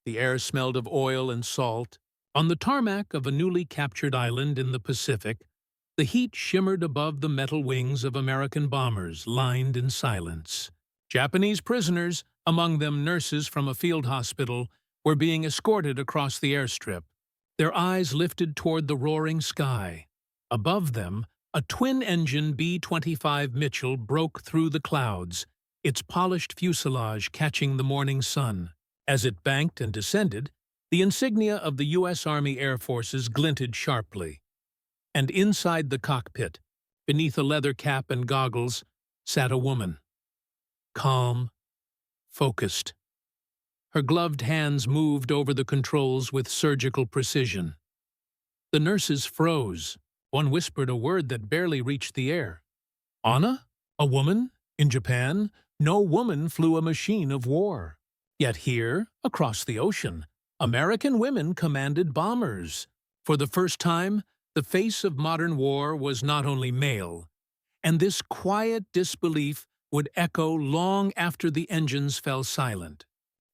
The air smelled of oil and salt. On the tarmac of a newly captured island in the Pacific, the heat shimmered above the metal wings of American bombers lined in silence. Japanese prisoners, among them nurses from a field hospital, were being escorted across the airstrip, their eyes lifted toward the roaring sky. Above them, a twin-engine B-25 Mitchell broke through the clouds, its polished fuselage catching the morning sun. As it banked and descended, the insignia of the U.S. Army Air Forces glinted sharply. And inside the cockpit, beneath a leather cap and goggles, sat a woman. Calm, focused. Her gloved hands moved over the controls with surgical precision. The nurses froze. One whispered a word that barely reached the air. Anna? A woman? In Japan? No woman flew a machine of war. Yet here, across the ocean, American women commanded bombers. For the first time, the face of modern war was not only male, and this quiet disbelief would echo long after the engines fell silent.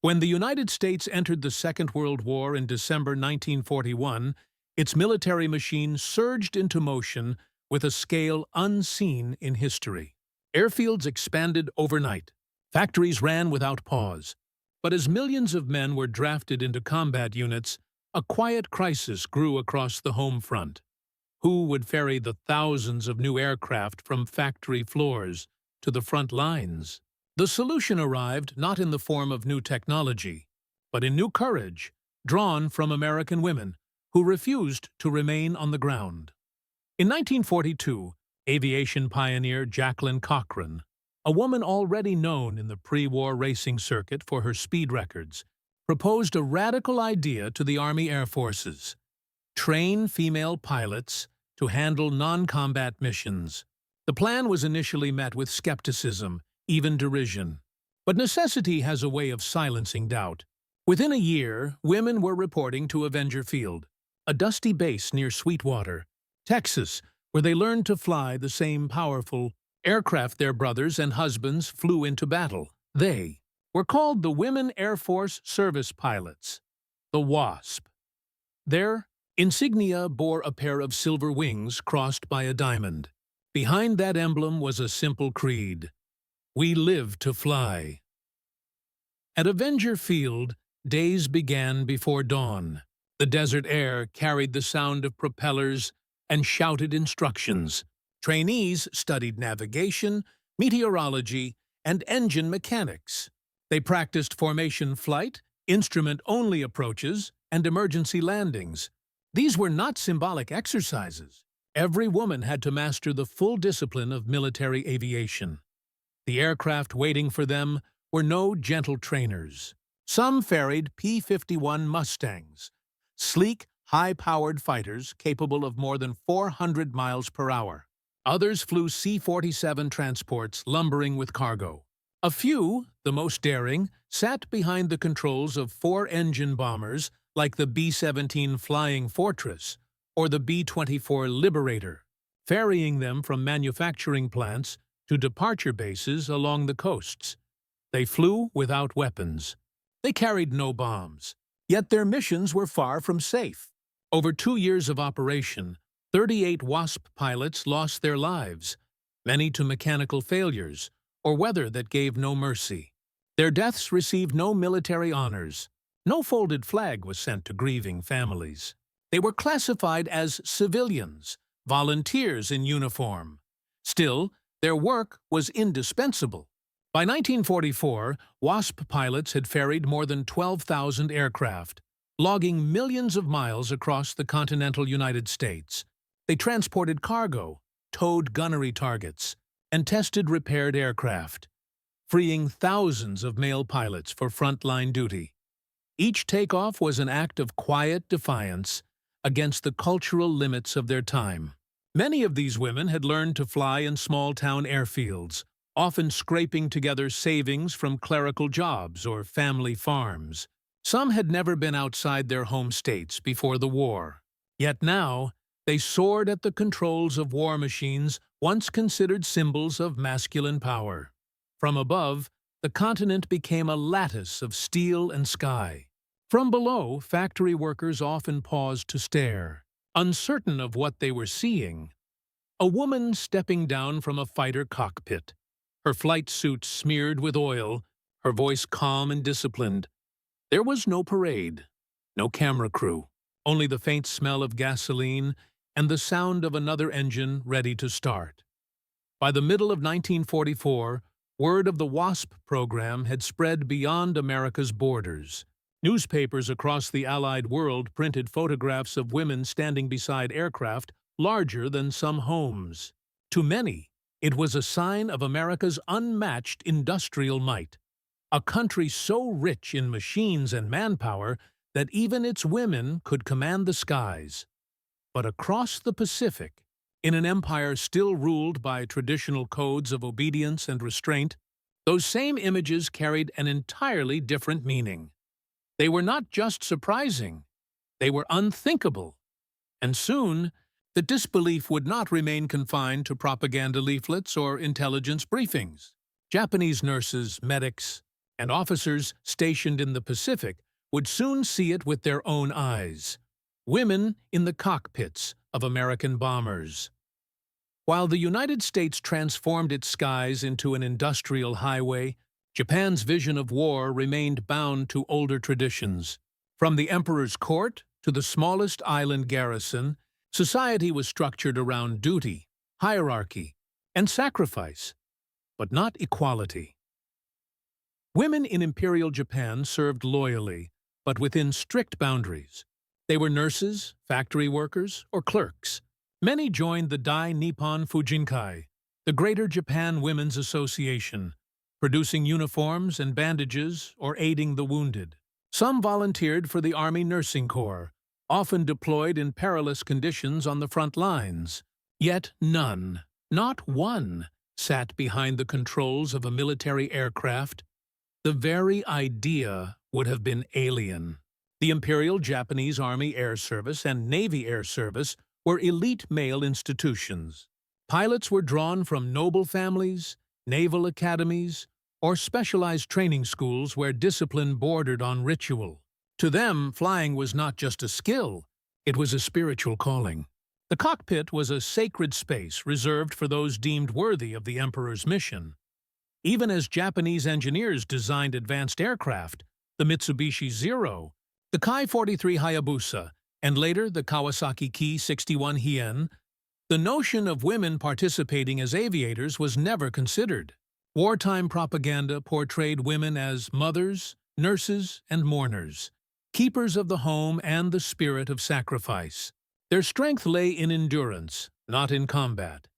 When the United States entered the Second World War in December 1941, its military machine surged into motion with a scale unseen in history. Airfields expanded overnight. Factories ran without pause. But as millions of men were drafted into combat units, a quiet crisis grew across the home front. Who would ferry the thousands of new aircraft from factory floors to the front lines? The solution arrived not in the form of new technology, but in new courage, drawn from American women who refused to remain on the ground. In 1942, aviation pioneer Jacqueline Cochran, a woman already known in the pre-war racing circuit for her speed records, proposed a radical idea to the Army Air Forces: train female pilots to handle non-combat missions. The plan was initially met with skepticism, even derision. But necessity has a way of silencing doubt. Within a year, women were reporting to Avenger Field, a dusty base near Sweetwater, Texas, where they learned to fly the same powerful aircraft their brothers and husbands flew into battle. They were called the Women Airforce Service Pilots, the WASP. Their insignia bore a pair of silver wings crossed by a diamond. Behind that emblem was a simple creed: we live to fly. At Avenger Field, days began before dawn. The desert air carried the sound of propellers and shouted instructions. Trainees studied navigation, meteorology, and engine mechanics. They practiced formation flight, instrument-only approaches, and emergency landings. These were not symbolic exercises. Every woman had to master the full discipline of military aviation. The aircraft waiting for them were no gentle trainers. Some ferried P-51 Mustangs, sleek, high-powered fighters capable of more than 400 miles per hour. Others flew C-47 transports lumbering with cargo. A few, the most daring, sat behind the controls of four-engine bombers like the B-17 Flying Fortress or the B-24 Liberator, ferrying them from manufacturing plants to departure bases along the coasts. They flew without weapons. They carried no bombs. Yet their missions were far from safe. Over 2 years of operation, 38 WASP pilots lost their lives, many to mechanical failures or weather that gave no mercy. Their deaths received no military honors. No folded flag was sent to grieving families. They were classified as civilians, volunteers in uniform. Still, their work was indispensable. By 1944, WASP pilots had ferried more than 12,000 aircraft, logging millions of miles across the continental United States. They transported cargo, towed gunnery targets, and tested repaired aircraft, freeing thousands of male pilots for frontline duty. Each takeoff was an act of quiet defiance against the cultural limits of their time. Many of these women had learned to fly in small-town airfields, often scraping together savings from clerical jobs or family farms. Some had never been outside their home states before the war. Yet now, they soared at the controls of war machines once considered symbols of masculine power. From above, the continent became a lattice of steel and sky. From below, factory workers often paused to stare, uncertain of what they were seeing. A woman stepping down from a fighter cockpit, her flight suit smeared with oil, her voice calm and disciplined. There was no parade, no camera crew, only the faint smell of gasoline and the sound of another engine ready to start. By the middle of 1944, word of the WASP program had spread beyond America's borders. Newspapers across the Allied world printed photographs of women standing beside aircraft larger than some homes. To many, it was a sign of America's unmatched industrial might, a country so rich in machines and manpower that even its women could command the skies. But across the Pacific, in an empire still ruled by traditional codes of obedience and restraint, those same images carried an entirely different meaning. They were not just surprising, they were unthinkable. And soon, the disbelief would not remain confined to propaganda leaflets or intelligence briefings. Japanese nurses, medics, and officers stationed in the Pacific would soon see it with their own eyes. Women in the cockpits of American bombers. While the United States transformed its skies into an industrial highway, Japan's vision of war remained bound to older traditions. From the emperor's court to the smallest island garrison, society was structured around duty, hierarchy, and sacrifice, but not equality. Women in Imperial Japan served loyally, but within strict boundaries. They were nurses, factory workers, or clerks. Many joined the Dai Nippon Fujinkai, the Greater Japan Women's Association, producing uniforms and bandages or aiding the wounded. Some volunteered for the Army Nursing Corps, often deployed in perilous conditions on the front lines. Yet none, not one, sat behind the controls of a military aircraft. The very idea would have been alien. The Imperial Japanese Army Air Service and Navy Air Service were elite male institutions. Pilots were drawn from noble families, naval academies, or specialized training schools where discipline bordered on ritual. To them, flying was not just a skill, it was a spiritual calling. The cockpit was a sacred space reserved for those deemed worthy of the emperor's mission. Even as Japanese engineers designed advanced aircraft, the Mitsubishi Zero, the Kai-43 Hayabusa, and later the Kawasaki Ki-61 Hien, the notion of women participating as aviators was never considered. Wartime propaganda portrayed women as mothers, nurses, and mourners, keepers of the home and the spirit of sacrifice. Their strength lay in endurance, not in combat.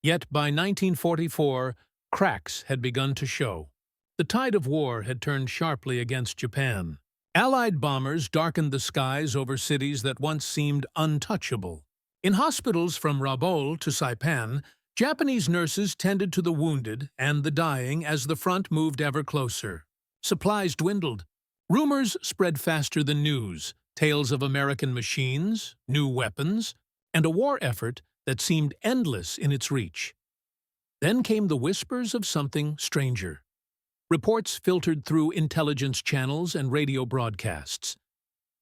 Yet by 1944, cracks had begun to show. The tide of war had turned sharply against Japan. Allied bombers darkened the skies over cities that once seemed untouchable. In hospitals from Rabaul to Saipan, Japanese nurses tended to the wounded and the dying as the front moved ever closer. Supplies dwindled. Rumors spread faster than news, tales of American machines, new weapons, and a war effort that seemed endless in its reach. Then came the whispers of something stranger. Reports filtered through intelligence channels and radio broadcasts.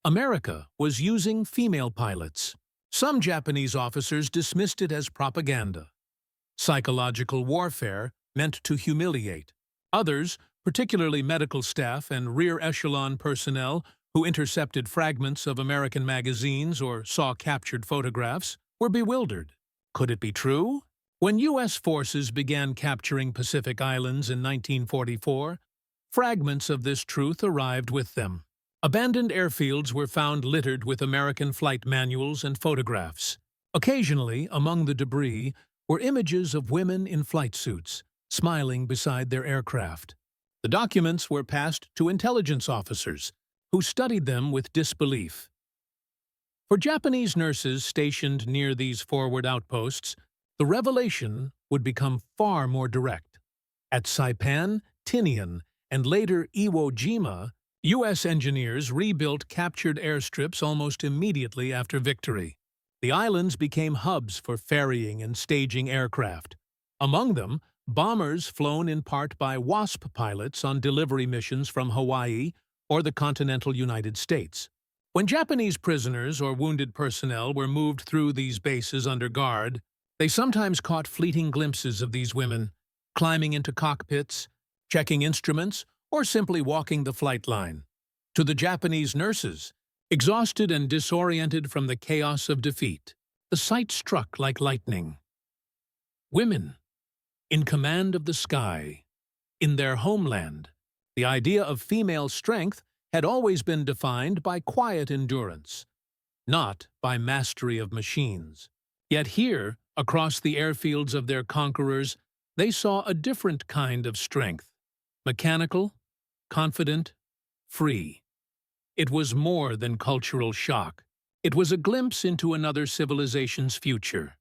America was using female pilots. Some Japanese officers dismissed it as propaganda. Psychological warfare meant to humiliate. Others, particularly medical staff and rear-echelon personnel who intercepted fragments of American magazines or saw captured photographs, were bewildered. Could it be true? When U.S. forces began capturing Pacific Islands in 1944, fragments of this truth arrived with them. Abandoned airfields were found littered with American flight manuals and photographs. Occasionally, among the debris, were images of women in flight suits, smiling beside their aircraft. The documents were passed to intelligence officers, who studied them with disbelief. For Japanese nurses stationed near these forward outposts, the revelation would become far more direct. At Saipan, Tinian, and later Iwo Jima, U.S. engineers rebuilt captured airstrips almost immediately after victory. The islands became hubs for ferrying and staging aircraft. Among them, bombers flown in part by WASP pilots on delivery missions from Hawaii or the continental United States. When Japanese prisoners or wounded personnel were moved through these bases under guard, they sometimes caught fleeting glimpses of these women, climbing into cockpits, checking instruments, or simply walking the flight line. To the Japanese nurses, exhausted and disoriented from the chaos of defeat, the sight struck like lightning. Women, in command of the sky, in their homeland, the idea of female strength had always been defined by quiet endurance, not by mastery of machines. Yet here, across the airfields of their conquerors, they saw a different kind of strength. Mechanical, confident, free. It was more than cultural shock. It was a glimpse into another civilization's future.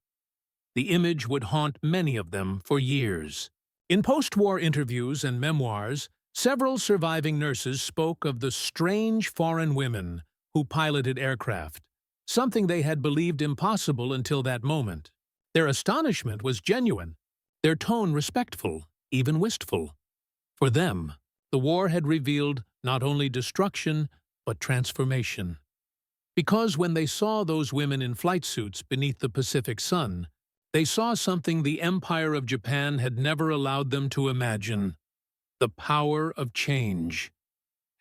The image would haunt many of them for years. In post-war interviews and memoirs, several surviving nurses spoke of the strange foreign women who piloted aircraft, something they had believed impossible until that moment. Their astonishment was genuine, their tone respectful, even wistful. For them, the war had revealed not only destruction, but transformation. Because when they saw those women in flight suits beneath the Pacific sun, they saw something the Empire of Japan had never allowed them to imagine: the power of change.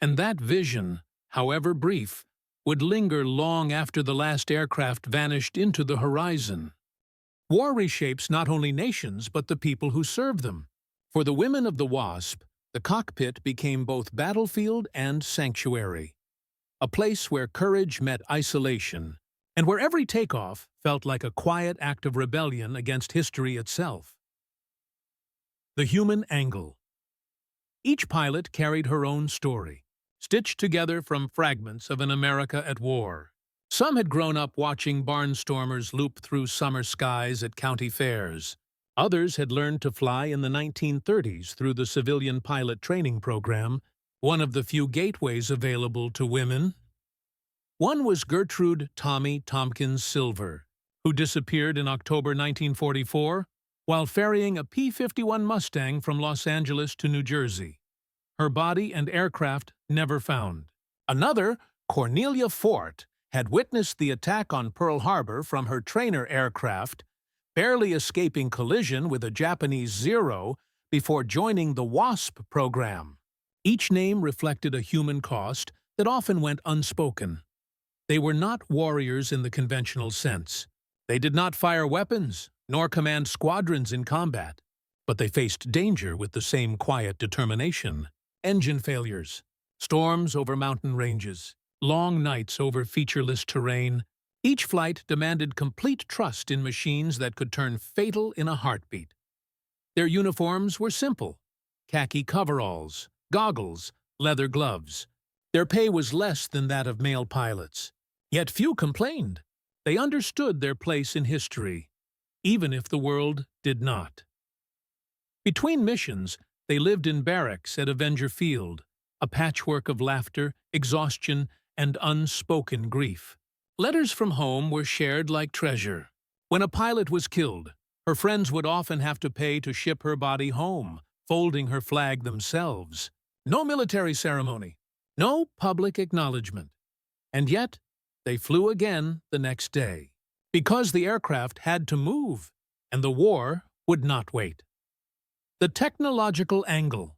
And that vision, however brief, would linger long after the last aircraft vanished into the horizon. War reshapes not only nations but the people who serve them. For the women of the WASP, the cockpit became both battlefield and sanctuary, a place where courage met isolation, and where every takeoff felt like a quiet act of rebellion against history itself. The human angle. Each pilot carried her own story, stitched together from fragments of an America at war. Some had grown up watching barnstormers loop through summer skies at county fairs. Others had learned to fly in the 1930s through the civilian pilot training program, one of the few gateways available to women. One was Gertrude Tommy Tompkins Silver, who disappeared in October 1944 while ferrying a P-51 Mustang from Los Angeles to New Jersey. Her body and aircraft never found. Another, Cornelia Fort, had witnessed the attack on Pearl Harbor from her trainer aircraft, barely escaping collision with a Japanese Zero before joining the WASP program. Each name reflected a human cost that often went unspoken. They were not warriors in the conventional sense. They did not fire weapons, nor command squadrons in combat, but they faced danger with the same quiet determination. Engine failures, storms over mountain ranges, long nights over featureless terrain. Each flight demanded complete trust in machines that could turn fatal in a heartbeat. Their uniforms were simple: khaki coveralls, goggles, leather gloves. Their pay was less than that of male pilots. Yet few complained. They understood their place in history, even if the world did not. Between missions, they lived in barracks at Avenger Field, a patchwork of laughter, exhaustion, and unspoken grief. Letters from home were shared like treasure. When a pilot was killed, her friends would often have to pay to ship her body home, folding her flag themselves. No military ceremony, no public acknowledgement. And yet, they flew again the next day, because the aircraft had to move, and the war would not wait. The technological angle.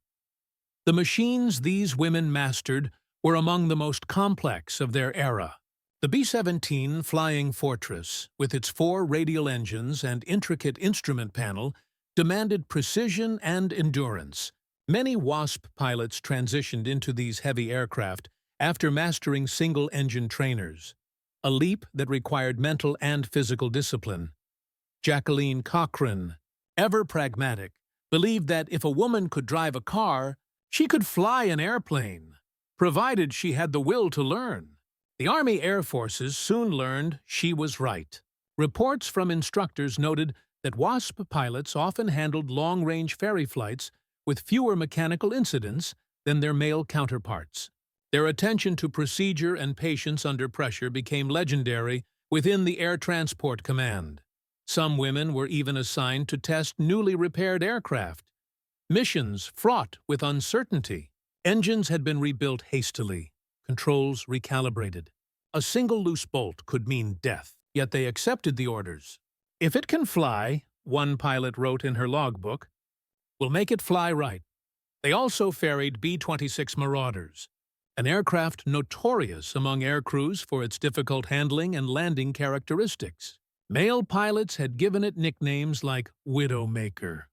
The machines these women mastered were among the most complex of their era. The B-17 Flying Fortress, with its 4 radial engines and intricate instrument panel, demanded precision and endurance. Many WASP pilots transitioned into these heavy aircraft after mastering single-engine trainers, a leap that required mental and physical discipline. Jacqueline Cochran, ever pragmatic, believed that if a woman could drive a car, she could fly an airplane, provided she had the will to learn. The Army Air Forces soon learned she was right. Reports from instructors noted that WASP pilots often handled long-range ferry flights with fewer mechanical incidents than their male counterparts. Their attention to procedure and patience under pressure became legendary within the Air Transport Command. Some women were even assigned to test newly repaired aircraft, missions fraught with uncertainty. Engines had been rebuilt hastily, controls recalibrated. A single loose bolt could mean death, yet they accepted the orders. "If it can fly," one pilot wrote in her logbook, "we'll make it fly right." They also ferried B-26 Marauders, an aircraft notorious among air crews for its difficult handling and landing characteristics. Male pilots had given it nicknames like Widowmaker.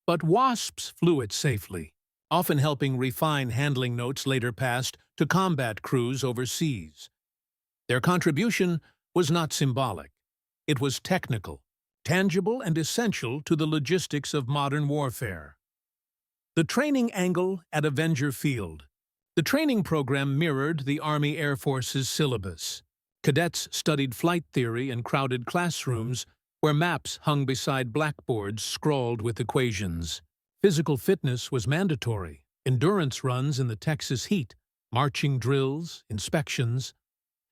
But WASPs flew it safely, often helping refine handling notes later passed to combat crews overseas. Their contribution was not symbolic. It was technical, tangible, and essential to the logistics of modern warfare. The training angle at Avenger Field. The training program mirrored the Army Air Force's syllabus. Cadets studied flight theory in crowded classrooms where maps hung beside blackboards scrawled with equations. Physical fitness was mandatory. Endurance runs in the Texas heat, marching drills, inspections.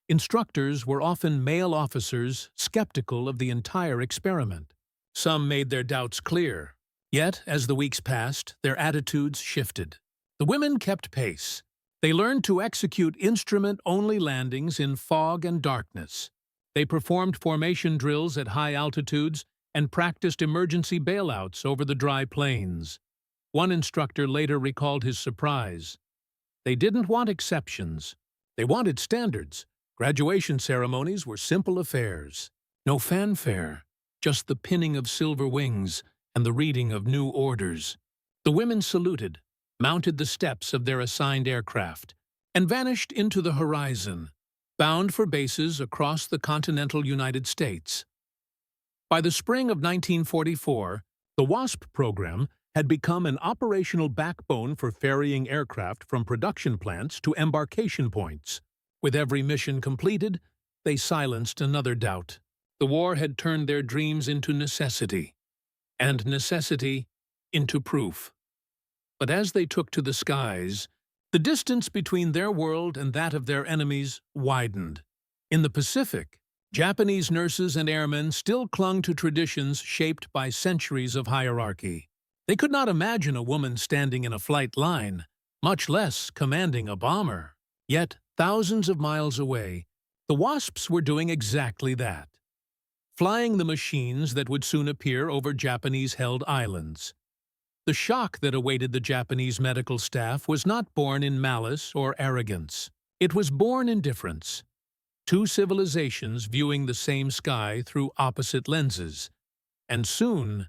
Instructors were often male officers skeptical of the entire experiment. Some made their doubts clear. Yet, as the weeks passed, their attitudes shifted. The women kept pace. They learned to execute instrument-only landings in fog and darkness. They performed formation drills at high altitudes and practiced emergency bailouts over the dry plains. One instructor later recalled his surprise. They didn't want exceptions. They wanted standards. Graduation ceremonies were simple affairs. No fanfare, just the pinning of silver wings and the reading of new orders. The women saluted, mounted the steps of their assigned aircraft, and vanished into the horizon, bound for bases across the continental United States. By the spring of 1944, the WASP program had become an operational backbone for ferrying aircraft from production plants to embarkation points. With every mission completed, they silenced another doubt. The war had turned their dreams into necessity, and necessity into proof. But as they took to the skies, the distance between their world and that of their enemies widened. In the Pacific, Japanese nurses and airmen still clung to traditions shaped by centuries of hierarchy. They could not imagine a woman standing in a flight line, much less commanding a bomber. Yet, thousands of miles away, the WASPs were doing exactly that, flying the machines that would soon appear over Japanese-held islands. The shock that awaited the Japanese medical staff was not born in malice or arrogance. It was born in difference. Two civilizations viewing the same sky through opposite lenses. And soon,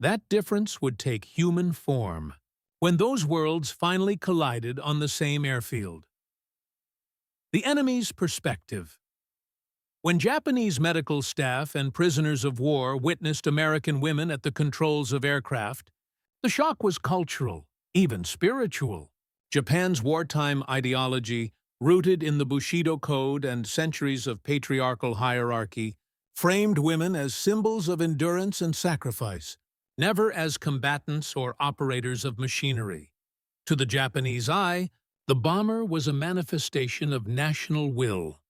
that difference would take human form, when those worlds finally collided on the same airfield. The enemy's perspective. When Japanese medical staff and prisoners of war witnessed American women at the controls of aircraft, the shock was cultural, even spiritual. Japan's wartime ideology, rooted in the Bushido Code and centuries of patriarchal hierarchy, framed women as symbols of endurance and sacrifice, never as combatants or operators of machinery. To the Japanese eye, the bomber was a manifestation of national will,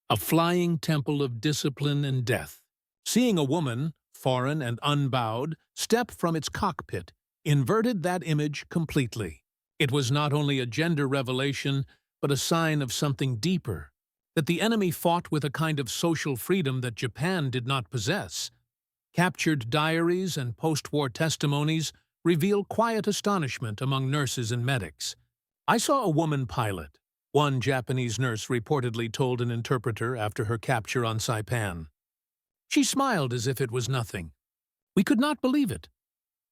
a flying temple of discipline and death. Seeing a woman, foreign and unbowed, step from its cockpit inverted that image completely. It was not only a gender revelation, but a sign of something deeper, that the enemy fought with a kind of social freedom that Japan did not possess. Captured diaries and post-war testimonies reveal quiet astonishment among nurses and medics. "I saw a woman pilot," one Japanese nurse reportedly told an interpreter after her capture on Saipan. "She smiled as if it was nothing. We could not believe it."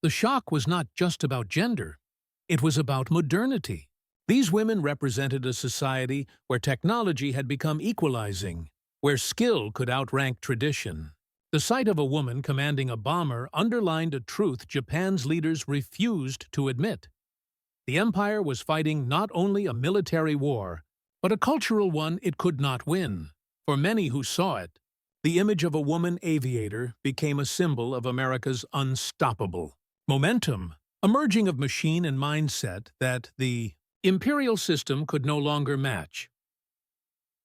The shock was not just about gender. It was about modernity. These women represented a society where technology had become equalizing, where skill could outrank tradition. The sight of a woman commanding a bomber underlined a truth Japan's leaders refused to admit. The empire was fighting not only a military war, but a cultural one it could not win. For many who saw it, the image of a woman aviator became a symbol of America's unstoppable momentum, a merging of machine and mindset that the imperial system could no longer match.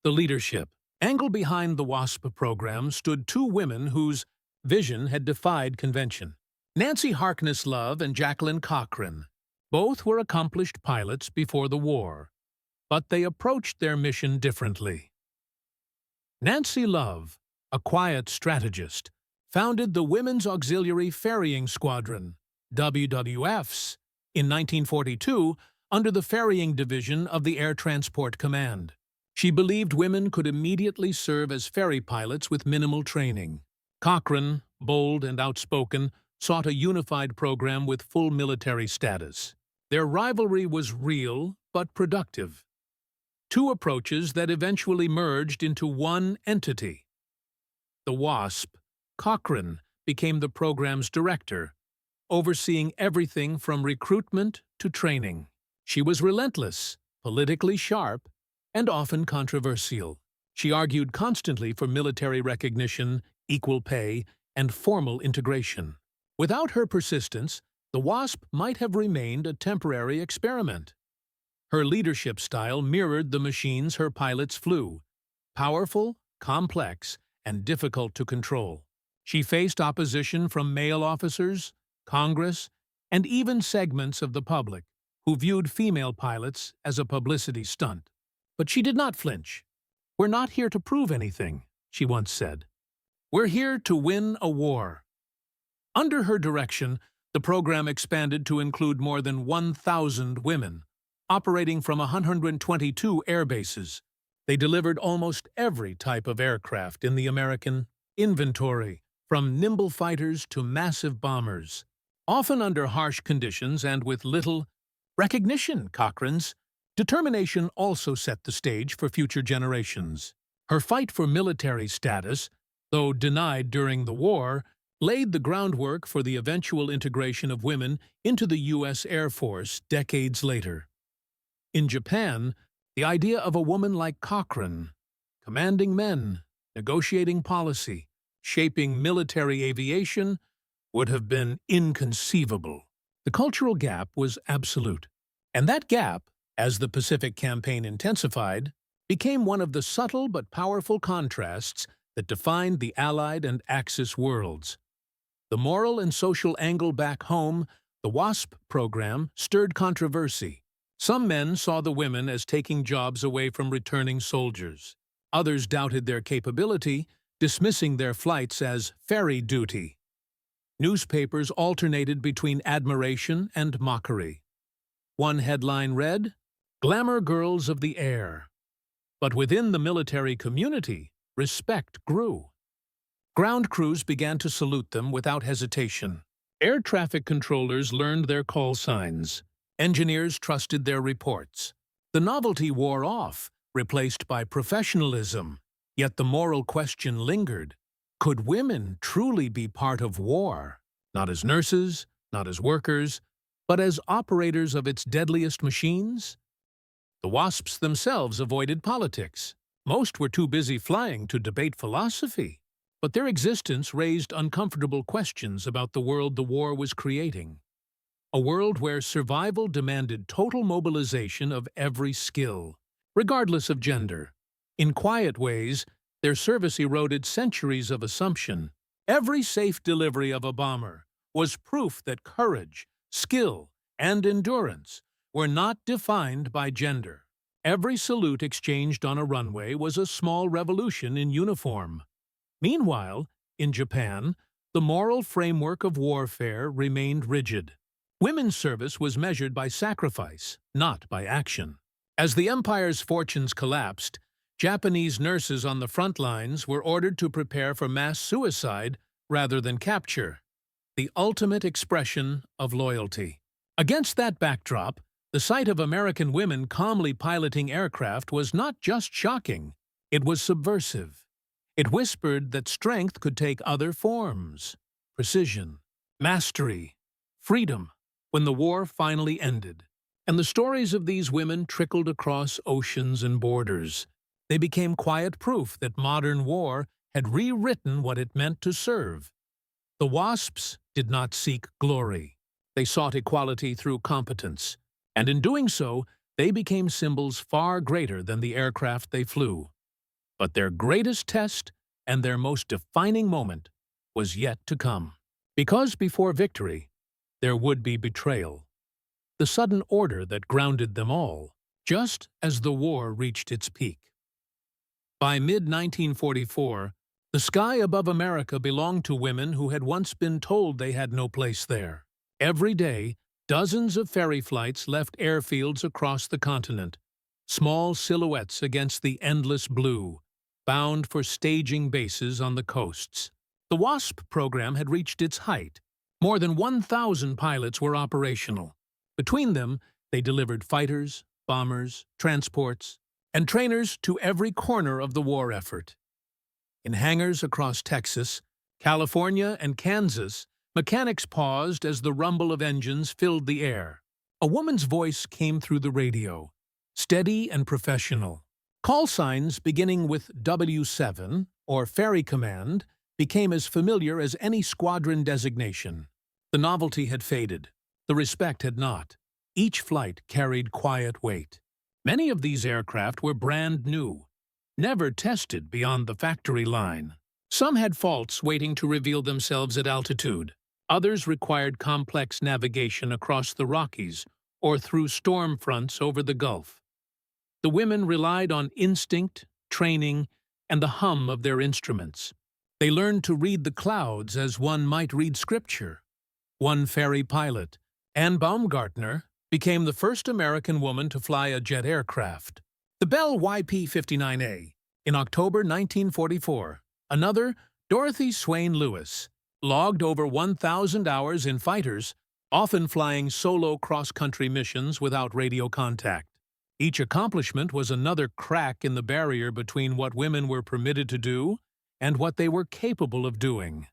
The leadership. Angled behind the WASP program stood two women whose vision had defied convention. Nancy Harkness Love and Jacqueline Cochran. Both were accomplished pilots before the war, but they approached their mission differently. Nancy Love, a quiet strategist, founded the Women's Auxiliary Ferrying Squadron, WWFs, in 1942 under the Ferrying Division of the Air Transport Command. She believed women could immediately serve as ferry pilots with minimal training. Cochrane, bold and outspoken, sought a unified program with full military status. Their rivalry was real but productive. Two approaches that eventually merged into one entity. The WASP, Cochrane, became the program's director, overseeing everything from recruitment to training. She was relentless, politically sharp, and often controversial. She argued constantly for military recognition, equal pay, and formal integration. Without her persistence, the WASP might have remained a temporary experiment. Her leadership style mirrored the machines her pilots flew, powerful, complex, and difficult to control. She faced opposition from male officers, Congress, and even segments of the public, who viewed female pilots as a publicity stunt. But she did not flinch. "We're not here to prove anything," she once said. "We're here to win a war." Under her direction, the program expanded to include more than 1,000 women, operating from 122 air bases. They delivered almost every type of aircraft in the American inventory, from nimble fighters to massive bombers, often under harsh conditions and with little recognition. Cochrane's determination also set the stage for future generations. Her fight for military status, though denied during the war, laid the groundwork for the eventual integration of women into the U.S. Air Force decades later. In Japan, the idea of a woman like Cochrane, commanding men, negotiating policy, shaping military aviation, would have been inconceivable. The cultural gap was absolute. And that gap, as the Pacific Campaign intensified, became one of the subtle but powerful contrasts that defined the Allied and Axis worlds. The moral and social angle back home, the WASP program, stirred controversy. Some men saw the women as taking jobs away from returning soldiers. Others doubted their capability, dismissing their flights as ferry duty. Newspapers alternated between admiration and mockery. One headline read, "Glamour Girls of the Air." But within the military community, respect grew. Ground crews began to salute them without hesitation. Air traffic controllers learned their call signs. Engineers trusted their reports. The novelty wore off, replaced by professionalism. Yet the moral question lingered. Could women truly be part of war? Not as nurses, not as workers, but as operators of its deadliest machines? The WASPs themselves avoided politics. Most were too busy flying to debate philosophy. But their existence raised uncomfortable questions about the world the war was creating. A world where survival demanded total mobilization of every skill, regardless of gender. In quiet ways, their service eroded centuries of assumption. Every safe delivery of a bomber was proof that courage, skill, and endurance were not defined by gender. Every salute exchanged on a runway was a small revolution in uniform. Meanwhile, in Japan, the moral framework of warfare remained rigid. Women's service was measured by sacrifice, not by action. As the empire's fortunes collapsed, Japanese nurses on the front lines were ordered to prepare for mass suicide rather than capture, the ultimate expression of loyalty. Against that backdrop, the sight of American women calmly piloting aircraft was not just shocking, it was subversive. It whispered that strength could take other forms: precision, mastery, freedom. When the war finally ended, and the stories of these women trickled across oceans and borders, they became quiet proof that modern war had rewritten what it meant to serve. The WASPs did not seek glory. They sought equality through competence, and in doing so, they became symbols far greater than the aircraft they flew. But their greatest test and their most defining moment was yet to come. Because before victory, there would be betrayal. the sudden order that grounded them all, just as the war reached its peak. By mid-1944, the sky above America belonged to women who had once been told they had no place there. Every day, dozens of ferry flights left airfields across the continent, small silhouettes against the endless blue, bound for staging bases on the coasts. The WASP program had reached its height. More than 1,000 pilots were operational. Between them, they delivered fighters, bombers, transports, and trainers to every corner of the war effort. In hangars across Texas, California, and Kansas, mechanics paused as the rumble of engines filled the air. A woman's voice came through the radio, steady and professional. Call signs beginning with W7, or Ferry Command, became as familiar as any squadron designation. The novelty had faded. The respect had not. Each flight carried quiet weight. Many of these aircraft were brand new, never tested beyond the factory line. Some had faults waiting to reveal themselves at altitude. Others required complex navigation across the Rockies or through storm fronts over the Gulf. The women relied on instinct, training, and the hum of their instruments. They learned to read the clouds as one might read scripture. One ferry pilot, Anne Baumgartner, became the first American woman to fly a jet aircraft. The Bell YP-59A, in October 1944. Another, Dorothy Swain Lewis, logged over 1,000 hours in fighters, often flying solo cross-country missions without radio contact. Each accomplishment was another crack in the barrier between what women were permitted to do and what they were capable of doing.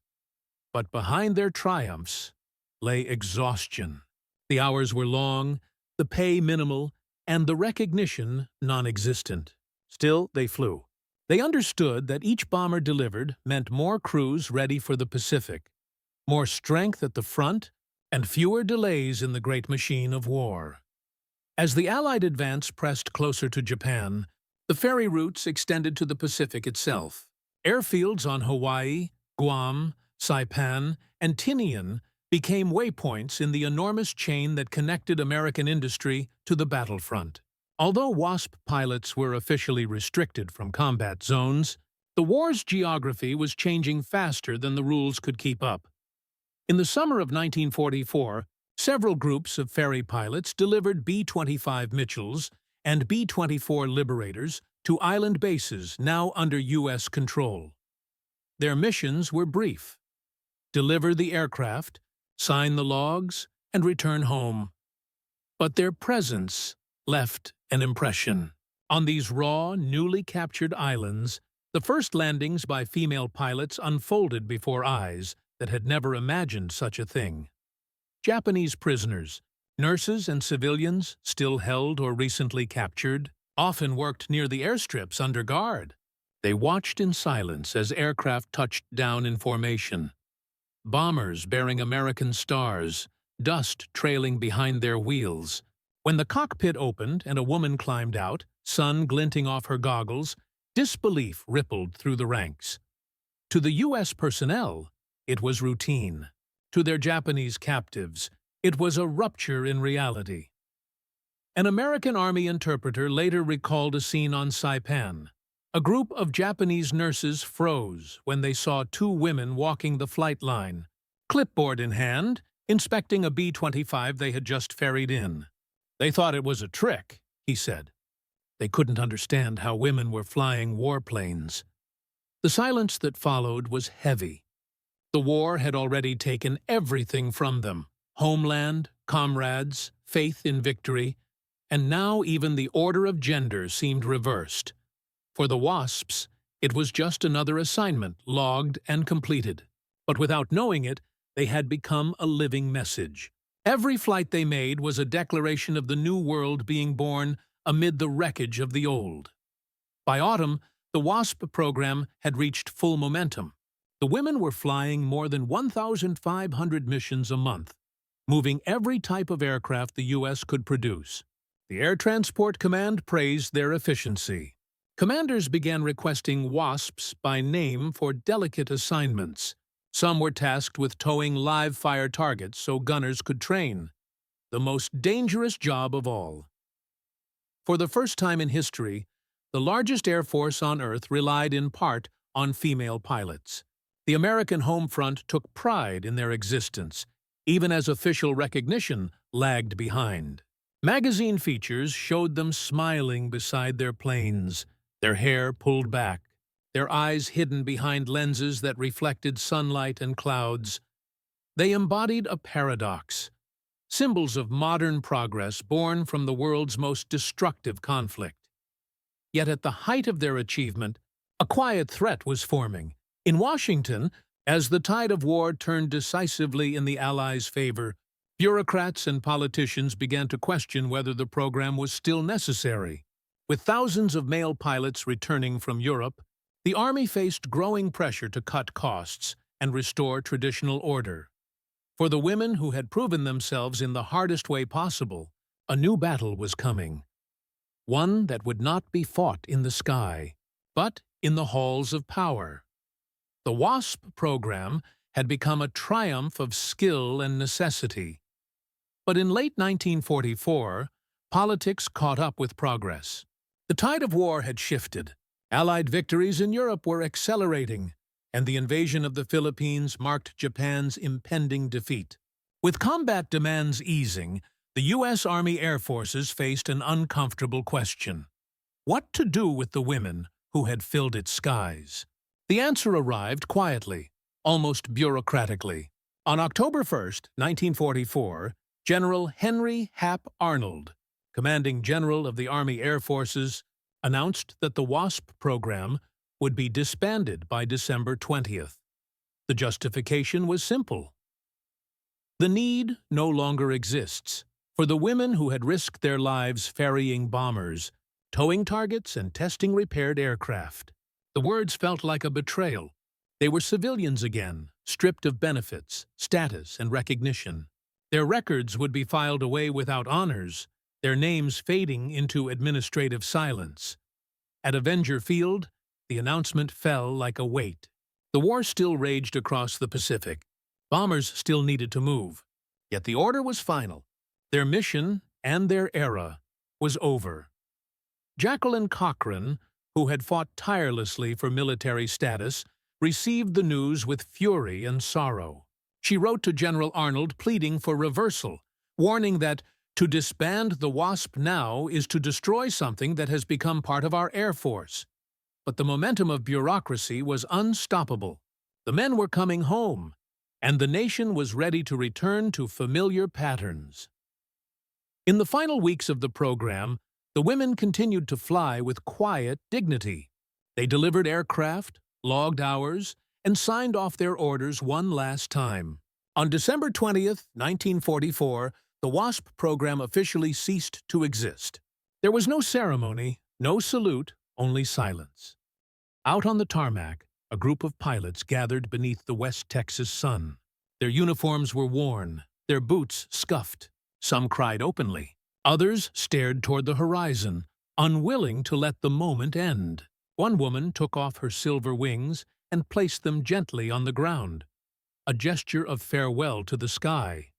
But behind their triumphs lay exhaustion. The hours were long, the pay minimal, and the recognition non-existent. Still, they flew. They understood that each bomber delivered meant more crews ready for the Pacific, more strength at the front, and fewer delays in the great machine of war. As the Allied advance pressed closer to Japan, the ferry routes extended to the Pacific itself. Airfields on Hawaii, Guam, Saipan, and Tinian became waypoints in the enormous chain that connected American industry to the battlefront. Although WASP pilots were officially restricted from combat zones, the war's geography was changing faster than the rules could keep up. In the summer of 1944, several groups of ferry pilots delivered B-25 Mitchells and B-24 Liberators to island bases now under U.S. control. Their missions were brief: deliver the aircraft, sign the logs, and return home. But their presence left an impression. On these raw, newly captured islands, the first landings by female pilots unfolded before eyes that had never imagined such a thing. Japanese prisoners, nurses and civilians still held or recently captured, often worked near the airstrips under guard. They watched in silence as aircraft touched down in formation. Bombers bearing American stars, dust trailing behind their wheels. When the cockpit opened and a woman climbed out, sun glinting off her goggles, disbelief rippled through the ranks. To the U.S. personnel, it was routine. To their Japanese captives, it was a rupture in reality. An American Army interpreter later recalled a scene on Saipan. A group of Japanese nurses froze when they saw two women walking the flight line, clipboard in hand, inspecting a B-25 they had just ferried in. They thought it was a trick, he said. They couldn't understand how women were flying warplanes. The silence that followed was heavy. The war had already taken everything from them: homeland, comrades, faith in victory, and now even the order of gender seemed reversed. For the WASPs, it was just another assignment, logged and completed. But without knowing it, they had become a living message. Every flight they made was a declaration of the new world being born amid the wreckage of the old. By autumn, the WASP program had reached full momentum. The women were flying more than 1,500 missions a month, moving every type of aircraft the U.S. could produce. The Air Transport Command praised their efficiency. Commanders began requesting WASPs by name for delicate assignments. Some were tasked with towing live-fire targets so gunners could train. the most dangerous job of all. For the first time in history, the largest air force on Earth relied in part on female pilots. The American home front took pride in their existence, even as official recognition lagged behind. Magazine features showed them smiling beside their planes, their hair pulled back, their eyes hidden behind lenses that reflected sunlight and clouds. They embodied a paradox, symbols of modern progress born from the world's most destructive conflict. Yet at the height of their achievement, a quiet threat was forming. In Washington, as the tide of war turned decisively in the Allies' favor, bureaucrats and politicians began to question whether the program was still necessary. With thousands of male pilots returning from Europe, the Army faced growing pressure to cut costs and restore traditional order. For the women who had proven themselves in the hardest way possible, a new battle was coming. One that would not be fought in the sky, but in the halls of power. The WASP program had become a triumph of skill and necessity. But in late 1944, politics caught up with progress. The tide of war had shifted. Allied victories in Europe were accelerating, and the invasion of the Philippines marked Japan's impending defeat. With combat demands easing, the U.S. Army Air Forces faced an uncomfortable question: what to do with the women who had filled its skies? The answer arrived quietly, almost bureaucratically. On October 1, 1944, General Henry Hap Arnold, commanding general of the Army Air Forces, announced that the WASP program would be disbanded by December 20th. The justification was simple. The need no longer exists for the women who had risked their lives ferrying bombers, towing targets, and testing repaired aircraft. The words felt like a betrayal. They were civilians again, stripped of benefits, status, and recognition. Their records would be filed away without honors, their names fading into administrative silence. At Avenger Field, the announcement fell like a weight. The war still raged across the Pacific. Bombers still needed to move. Yet the order was final. Their mission and their era was over. Jacqueline Cochran, who had fought tirelessly for military status, received the news with fury and sorrow. She wrote to General Arnold pleading for reversal, warning that to disband the WASP now is to destroy something that has become part of our Air Force. But the momentum of bureaucracy was unstoppable. The men were coming home, and the nation was ready to return to familiar patterns. In the final weeks of the program, the women continued to fly with quiet dignity. They delivered aircraft, logged hours, and signed off their orders one last time. On December 20th, 1944, the WASP program officially ceased to exist. There was no ceremony, no salute, only silence. Out on the tarmac, a group of pilots gathered beneath the West Texas sun. Their uniforms were worn, their boots scuffed. Some cried openly. Others stared toward the horizon, unwilling to let the moment end. One woman took off her silver wings and placed them gently on the ground, a gesture of farewell to the sky.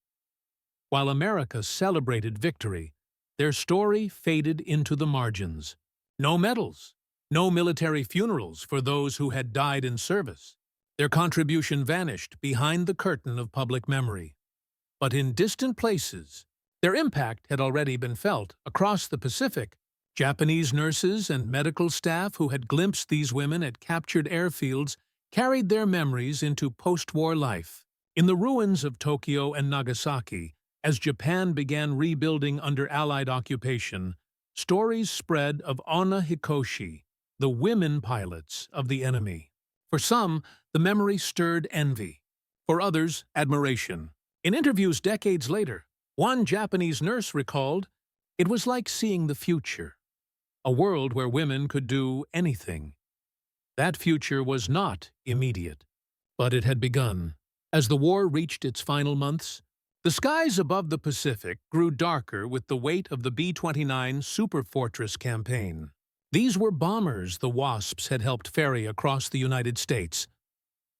While America celebrated victory, their story faded into the margins. No medals, no military funerals for those who had died in service. Their contribution vanished behind the curtain of public memory. But in distant places, their impact had already been felt across the Pacific. Japanese nurses and medical staff who had glimpsed these women at captured airfields carried their memories into post-war life. In the ruins of Tokyo and Nagasaki, as Japan began rebuilding under Allied occupation, stories spread of Onna Hikoshi, the women pilots of the enemy. For some, the memory stirred envy. For others, admiration. In interviews decades later, one Japanese nurse recalled, "It was like seeing the future, a world where women could do anything." That future was not immediate, but it had begun. As the war reached its final months, the skies above the Pacific grew darker with the weight of the B-29 Superfortress campaign. These were bombers the WASPs had helped ferry across the United States,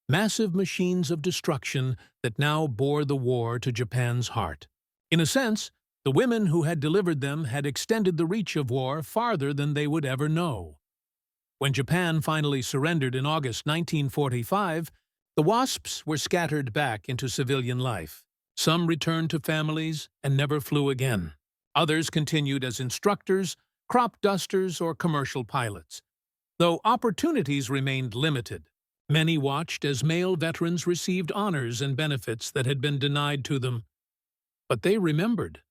massive machines of destruction that now bore the war to Japan's heart. In a sense, The women who had delivered them had extended the reach of war farther than they would ever know. When Japan finally surrendered in August 1945, the WASPs were scattered back into civilian life. Some returned to families and never flew again. Others continued as instructors, crop dusters, or commercial pilots. Though opportunities remained limited, many watched as male veterans received honors and benefits that had been denied to them. But they remembered.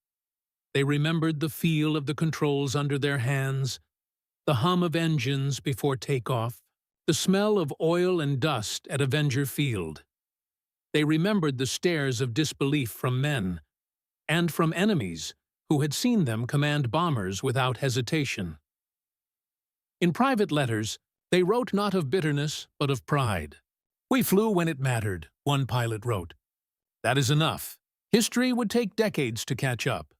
They remembered the feel of the controls under their hands, the hum of engines before takeoff, the smell of oil and dust at Avenger Field. They remembered the stares of disbelief from men, and from enemies who had seen them command bombers without hesitation. In private letters, they wrote not of bitterness, but of pride. "We flew when it mattered," one pilot wrote. "That is enough. History would take decades to catch up."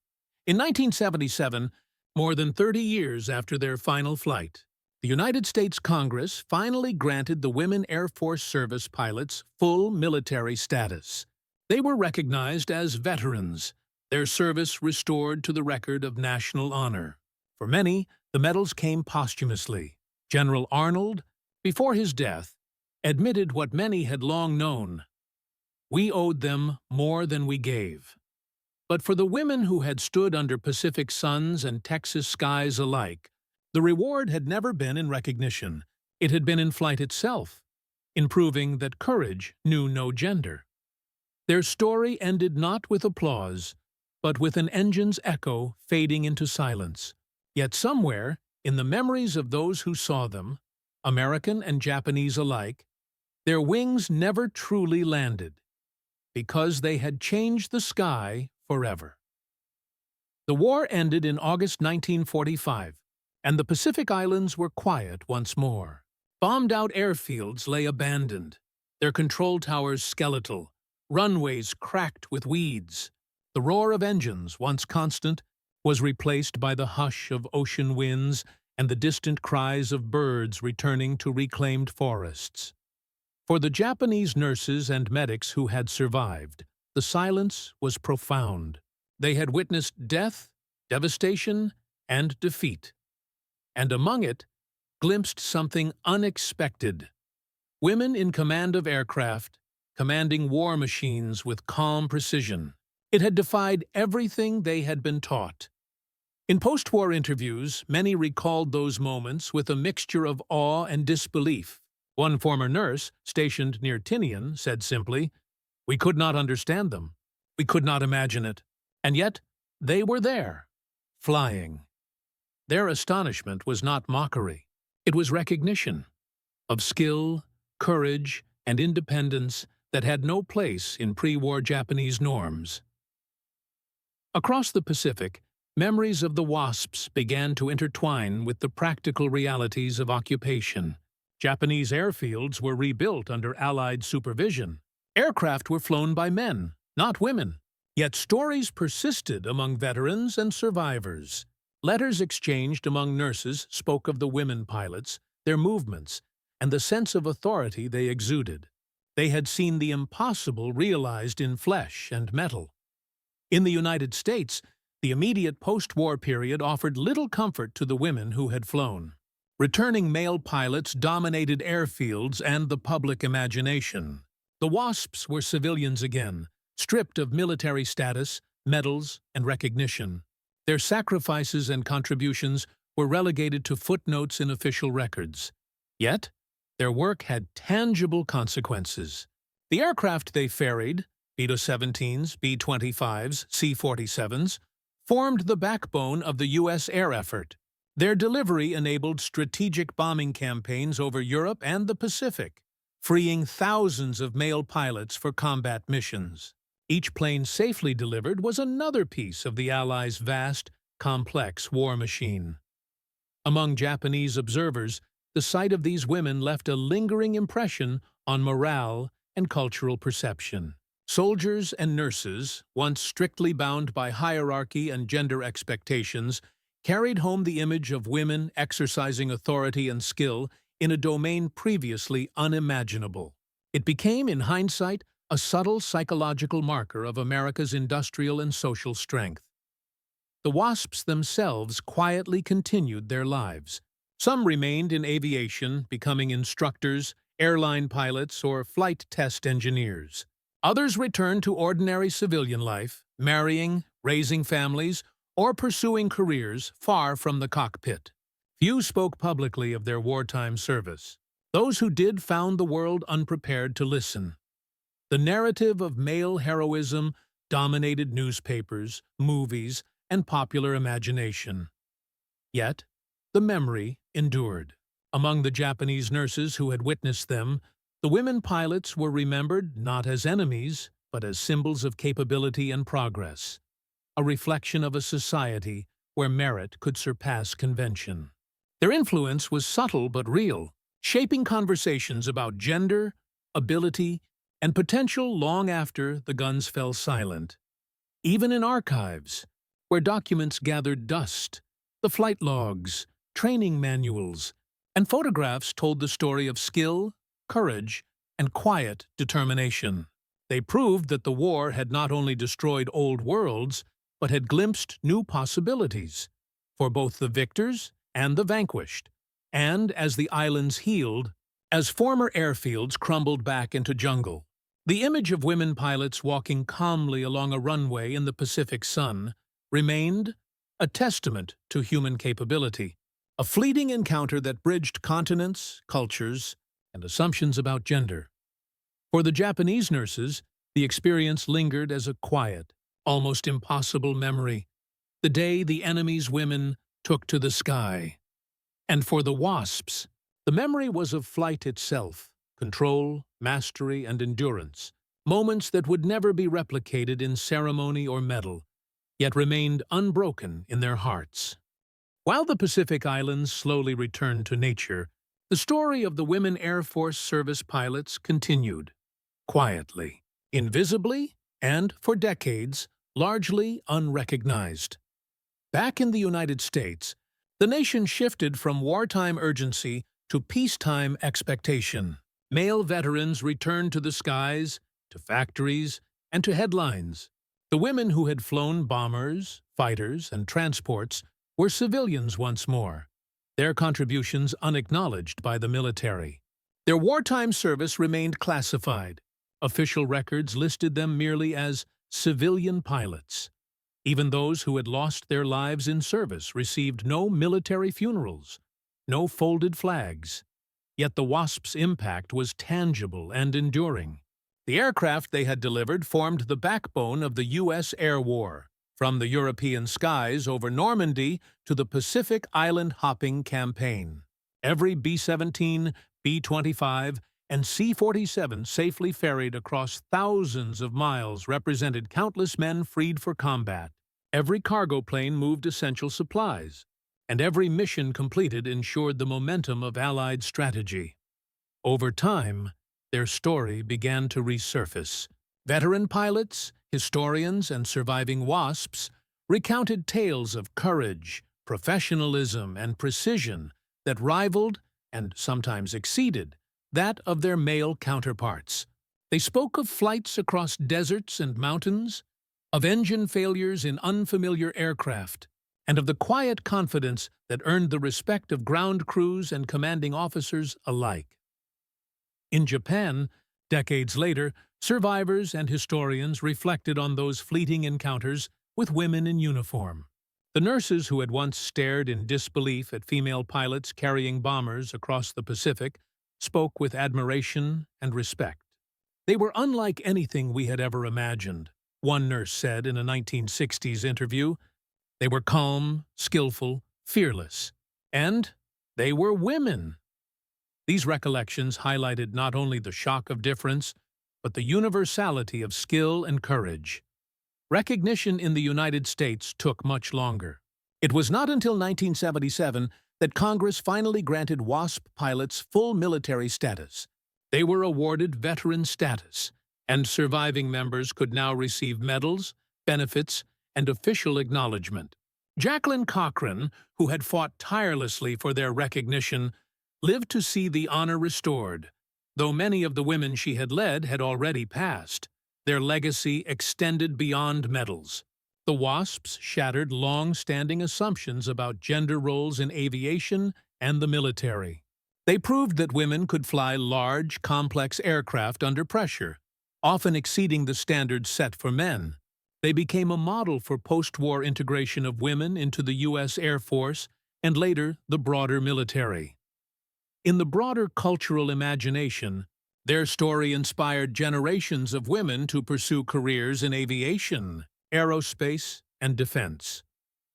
In 1977, more than 30 years after their final flight, the United States Congress finally granted the Women Airforce Service Pilots full military status. They were recognized as veterans, their service restored to the record of national honor. For many, the medals came posthumously. General Arnold, before his death, admitted what many had long known: "We owed them more than we gave." But for the women who had stood under Pacific suns and Texas skies alike, the reward had never been in recognition. It had been in flight itself, in proving that courage knew no gender. Their story ended not with applause, but with an engine's echo fading into silence. Yet somewhere, in the memories of those who saw them, American and Japanese alike, their wings never truly landed, because they had changed the sky forever. The war ended in August 1945, and the Pacific Islands were quiet once more. Bombed-out airfields lay abandoned, their control towers skeletal, runways cracked with weeds. The roar of engines, once constant, was replaced by the hush of ocean winds and the distant cries of birds returning to reclaimed forests. For the Japanese nurses and medics who had survived, the silence was profound. They had witnessed death, devastation, and defeat. And among it, glimpsed something unexpected. Women in command of aircraft, commanding war machines with calm precision. It had defied everything they had been taught. In post-war interviews, many recalled those moments with a mixture of awe and disbelief. One former nurse, stationed near Tinian, said simply, "We could not understand them. We could not imagine it. And yet, they were there, flying." Their astonishment was not mockery. It was recognition of skill, courage, and independence that had no place in pre-war Japanese norms. Across the Pacific, memories of the WASPs began to intertwine with the practical realities of occupation. Japanese airfields were rebuilt under Allied supervision. Aircraft were flown by men, not women. Yet stories persisted among veterans and survivors. Letters exchanged among nurses spoke of the women pilots, their movements, and the sense of authority they exuded. They had seen the impossible realized in flesh and metal. In the United States, the immediate post-war period offered little comfort to the women who had flown. Returning male pilots dominated airfields and the public imagination. The WASPs were civilians again, stripped of military status, medals, and recognition. Their sacrifices and contributions were relegated to footnotes in official records. Yet, their work had tangible consequences. The aircraft they ferried, B-17s, B-25s, C-47s, formed the backbone of the U.S. air effort. Their delivery enabled strategic bombing campaigns over Europe and the Pacific, freeing thousands of male pilots for combat missions. Each plane safely delivered was another piece of the Allies' vast, complex war machine. Among Japanese observers, the sight of these women left a lingering impression on morale and cultural perception. Soldiers and nurses, once strictly bound by hierarchy and gender expectations, carried home the image of women exercising authority and skill in a domain previously unimaginable. It became, in hindsight, a subtle psychological marker of America's industrial and social strength. the WASPs themselves quietly continued their lives. Some remained in aviation, becoming instructors, airline pilots, or flight test engineers. Others returned to ordinary civilian life, marrying, raising families, or pursuing careers far from the cockpit. Few spoke publicly of their wartime service. Those who did found the world unprepared to listen. The narrative of male heroism dominated newspapers, movies, and popular imagination. Yet, the memory endured. Among the Japanese nurses who had witnessed them, the women pilots were remembered not as enemies, but as symbols of capability and progress, a reflection of a society where merit could surpass convention. Their influence was subtle but real, shaping conversations about gender, ability, and potential long after the guns fell silent. Even in archives, where documents gathered dust, the flight logs, training manuals, and photographs told the story of skill, courage, and quiet determination. They proved that the war had not only destroyed old worlds, but had glimpsed new possibilities for both the victors and the vanquished. And as the islands healed, as former airfields crumbled back into jungle, the image of women pilots walking calmly along a runway in the Pacific sun remained a testament to human capability, a fleeting encounter that bridged continents, cultures, and assumptions about gender. For the Japanese nurses, the experience lingered as a quiet, almost impossible memory, the day the enemy's women took to the sky. And for the WASPs, the memory was of flight itself, control, mastery, and endurance, moments that would never be replicated in ceremony or medal, yet remained unbroken in their hearts. While the Pacific Islands slowly returned to nature, the story of the Women Air Force Service Pilots continued, quietly, invisibly, and, for decades, largely unrecognized. Back in the United States, the nation shifted from wartime urgency to peacetime expectation. Male veterans returned to the skies, to factories, and to headlines. The women who had flown bombers, fighters, and transports were civilians once more, their contributions unacknowledged by the military. Their wartime service remained classified. Official records listed them merely as civilian pilots. Even those who had lost their lives in service received no military funerals, no folded flags. Yet the WASP's impact was tangible and enduring. The aircraft they had delivered formed the backbone of the U.S. air war, from the European skies over Normandy to the Pacific island hopping campaign. Every B-17, B-25, and C-47 safely ferried across thousands of miles represented countless men freed for combat. Every cargo plane moved essential supplies, and every mission completed ensured the momentum of Allied strategy. Over time, their story began to resurface. Veteran pilots, historians, and surviving WASPs recounted tales of courage, professionalism, and precision that rivaled, and sometimes exceeded, that of their male counterparts. They spoke of flights across deserts and mountains, of engine failures in unfamiliar aircraft, and of the quiet confidence that earned the respect of ground crews and commanding officers alike. In Japan, decades later, survivors and historians reflected on those fleeting encounters with women in uniform. The nurses who had once stared in disbelief at female pilots carrying bombers across the Pacific spoke with admiration and respect. They were unlike anything we had ever imagined, one nurse said in a 1960s interview. They were calm, skillful, fearless, and they were women. These recollections highlighted not only the shock of difference, but the universality of skill and courage. Recognition in the United States took much longer. It was not until 1977 that Congress finally granted WASP pilots full military status. They were awarded veteran status, and surviving members could now receive medals, benefits, and official acknowledgement. Jacqueline Cochran, who had fought tirelessly for their recognition, lived to see the honor restored. Though many of the women she had led had already passed, their legacy extended beyond medals. The WASPs shattered long-standing assumptions about gender roles in aviation and the military. They proved that women could fly large, complex aircraft under pressure, often exceeding the standards set for men. They became a model for post-war integration of women into the U.S. Air Force and later the broader military. In the broader cultural imagination, their story inspired generations of women to pursue careers in aviation, aerospace, and defense,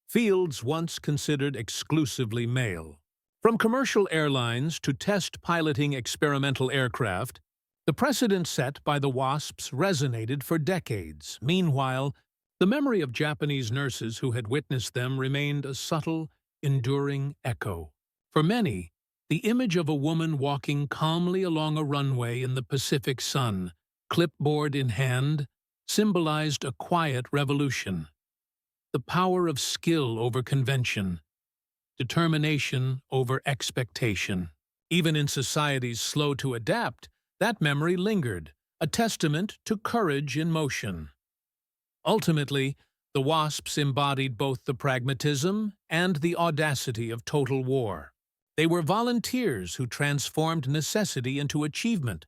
fields once considered exclusively male. From commercial airlines to test piloting experimental aircraft, the precedent set by the WASPs resonated for decades. Meanwhile, the memory of Japanese nurses who had witnessed them remained a subtle, enduring echo. For many, the image of a woman walking calmly along a runway in the Pacific sun, clipboard in hand, symbolized a quiet revolution. The power of skill over convention, determination over expectation. Even in societies slow to adapt, that memory lingered, a testament to courage in motion. Ultimately, the WASPs embodied both the pragmatism and the audacity of total war. They were volunteers who transformed necessity into achievement,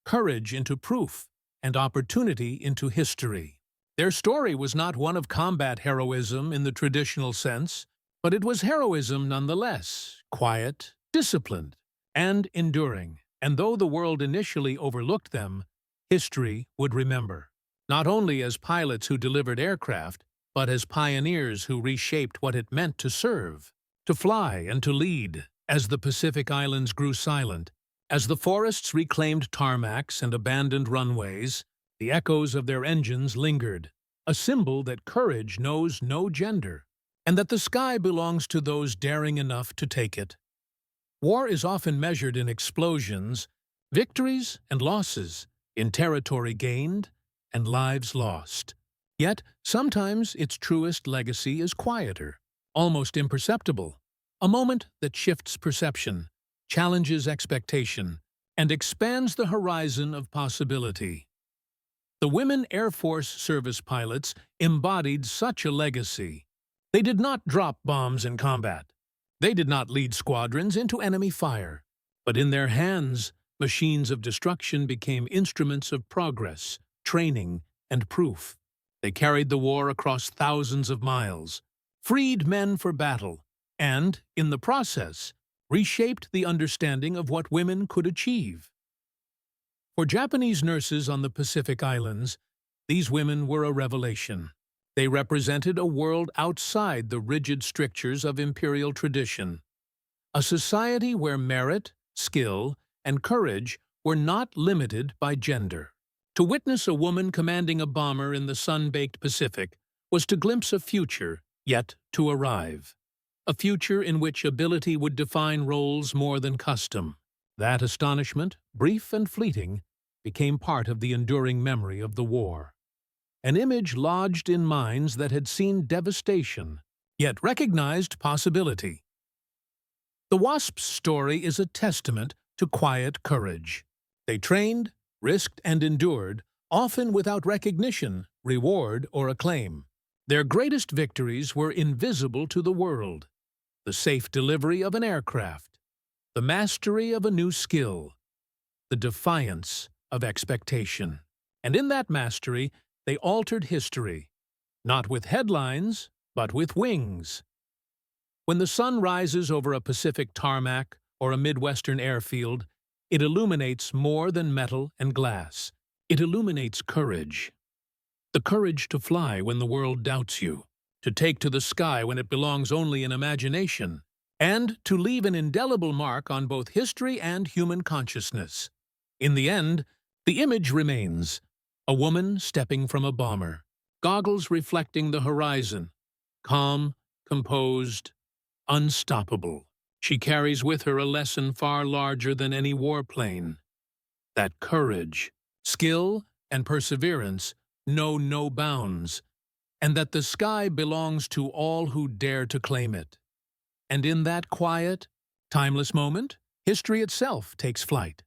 courage into proof, and opportunity into history. Their story was not one of combat heroism in the traditional sense, but it was heroism nonetheless, quiet, disciplined, and enduring. And though the world initially overlooked them, history would remember. Not only as pilots who delivered aircraft, but as pioneers who reshaped what it meant to serve, to fly and to lead. As the Pacific Islands grew silent, as the forests reclaimed tarmacs and abandoned runways, the echoes of their engines lingered, a symbol that courage knows no gender, and that the sky belongs to those daring enough to take it. War is often measured in explosions, victories and losses, in territory gained and lives lost. Yet, sometimes its truest legacy is quieter, almost imperceptible, a moment that shifts perception, challenges expectation, and expands the horizon of possibility. The Women Air Force Service Pilots embodied such a legacy. They did not drop bombs in combat. They did not lead squadrons into enemy fire. But in their hands, machines of destruction became instruments of progress, training, and proof. They carried the war across thousands of miles, freed men for battle, and, in the process, reshaped the understanding of what women could achieve. For Japanese nurses on the Pacific Islands, these women were a revelation. They represented a world outside the rigid strictures of imperial tradition, a society where merit, skill, and courage were not limited by gender. To witness a woman commanding a bomber in the sun-baked Pacific was to glimpse a future yet to arrive, a future in which ability would define roles more than custom. That astonishment, brief and fleeting, became part of the enduring memory of the war. An image lodged in minds that had seen devastation, yet recognized possibility. The WASP's story is a testament to quiet courage. They trained, risked, and endured, often without recognition, reward, or acclaim. Their greatest victories were invisible to the world: the safe delivery of an aircraft, the mastery of a new skill, the defiance of expectation. And in that mastery, they altered history, not with headlines, but with wings. When the sun rises over a Pacific tarmac or a Midwestern airfield, it illuminates more than metal and glass. It illuminates courage. The courage to fly when the world doubts you, to take to the sky when it belongs only in imagination, and to leave an indelible mark on both history and human consciousness. In the end, the image remains: a woman stepping from a bomber, goggles reflecting the horizon, calm, composed, unstoppable. She carries with her a lesson far larger than any warplane: that courage, skill, and perseverance know no bounds, and that the sky belongs to all who dare to claim it. And in that quiet, timeless moment, history itself takes flight.